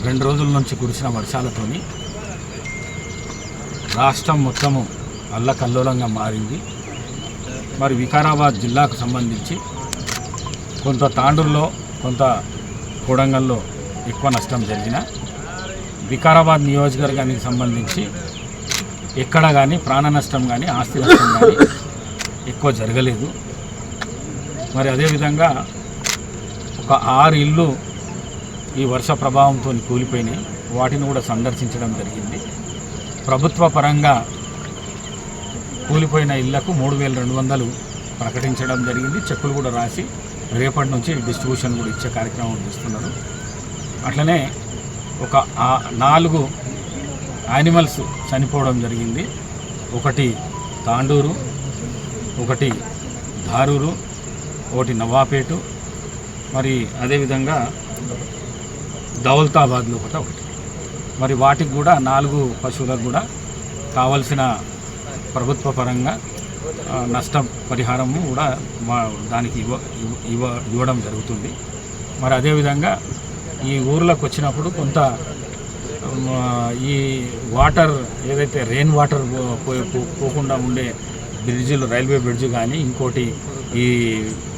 2 రోజుల నుంచి కురిసిన వర్షాలతోని రాష్ట్రం మొత్తము అల్లకల్లోలంగా మారింది. మరి వికారాబాద్ జిల్లాకు సంబంధించి కొంత తాండూరులో కొంత కొడంగల్లో ఎక్కువ నష్టం జరిగిన, వికారాబాద్ నియోజకవర్గానికి సంబంధించి ఎక్కడ కానీ ప్రాణ నష్టం కానీ ఆస్తి నష్టం కానీ ఎక్కువ జరగలేదు. మరి అదేవిధంగా ఒక 6 ఇళ్ళు ఈ వర్ష ప్రభావంతో కూలిపోయినాయి. వాటిని కూడా సందర్శించడం జరిగింది. ప్రభుత్వ పరంగా కూలిపోయిన ఇళ్లకు 3,200 ప్రకటించడం జరిగింది. చెక్కులు కూడా రాసి రేపటి నుంచి డిస్ట్రిబ్యూషన్ కూడా ఇచ్చే కార్యక్రమం చేస్తున్నారు. అట్లనే ఒక 4 యానిమల్స్ చనిపోవడం జరిగింది. ఒకటి తాండూరు, ఒకటి ధారూరు, ఒకటి నవాపేటు, మరి అదేవిధంగా దౌలతాబాద్లో ఒకటి. మరి వాటికి కూడా 4 పశువులకు కూడా కావలసిన ప్రభుత్వ పరంగా నష్టం పరిహారము కూడా దానికి ఇవ్వడం జరుగుతుంది. మరి అదేవిధంగా ఈ ఊర్లోకి వచ్చినప్పుడు కొంత ఈ వాటర్ ఏదైతే రెయిన్ వాటర్ పోకుండా ఉండే బ్రిడ్జిలు, రైల్వే బ్రిడ్జ్ కానీ, ఇంకోటి ఈ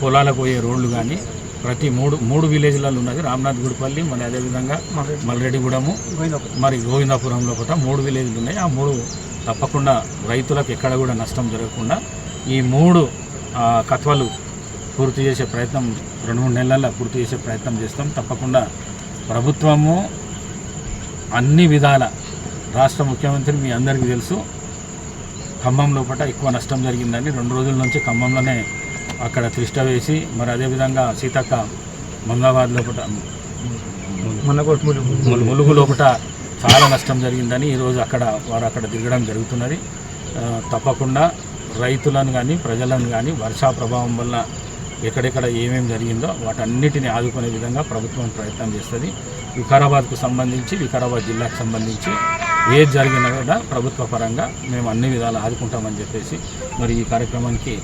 పొలాలకు పోయే రోడ్లు కానీ ప్రతి 3 విలేజ్లలో ఉన్నది. రామ్నాథ్ గుడిపల్లి, మరి అదేవిధంగా మల్రెడ్డిగూడెము, మరి గోవిందాపురంలో కూడా 3 విలేజ్లు ఉన్నాయి. ఆ 3 తప్పకుండా రైతులకు ఎక్కడ కూడా నష్టం జరగకుండా ఈ 3 కత్వలు పూర్తి చేసే ప్రయత్నం 2-3 నెలల్లో పూర్తి చేసే ప్రయత్నం చేస్తాం. తప్పకుండా ప్రభుత్వము అన్ని విధాల, రాష్ట్ర ముఖ్యమంత్రి మీ అందరికీ తెలుసు, ఖమ్మం లోపల ఎక్కువ నష్టం జరిగిందని 2 రోజుల నుంచి ఖమ్మంలోనే అక్కడ తిష్ట వేసి, మరి అదేవిధంగా సీతక్క మంగాబాద్ లోపల ములుగు లోపల చాలా నష్టం జరిగిందని ఈరోజు వారు అక్కడ దిగడం జరుగుతున్నది. తప్పకుండా రైతులను కానీ ప్రజలను కానీ వర్షా ప్రభావం వల్ల ఎక్కడెక్కడ ఏమేమి జరిగిందో వాటన్నిటిని ఆదుకునే విధంగా ప్రభుత్వం ప్రయత్నం చేస్తుంది. వికారాబాద్కు సంబంధించి, వికారాబాద్ జిల్లాకు సంబంధించి ఏది జరిగినా కూడా ప్రభుత్వ పరంగా మేము అన్ని విధాలు ఆదుకుంటామని చెప్పేసి మరి ఈ కార్యక్రమానికి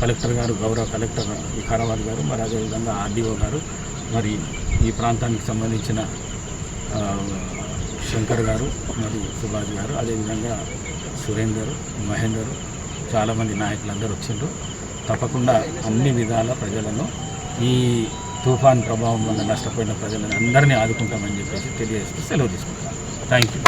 కలెక్టర్ గారు, గౌరవ కలెక్టర్ వికారాబాద్ గారు, మరి అదేవిధంగా ఆర్డీఓ గారు, మరి ఈ ప్రాంతానికి సంబంధించిన శంకర్ గారు, మరి సుభాష్ గారు, అదేవిధంగా సురేందర్, మహేందర్, చాలామంది నాయకులందరూ వచ్చిండ్రు. తప్పకుండా అన్ని విధాల ప్రజలను, ఈ తుఫాన్ ప్రభావం వల్ల నష్టపోయిన ప్రజలను అందరినీ ఆదుకుంటామని చెప్పేసి తెలియజేస్తూ సెలవు తీసుకుంటాను. Thank you.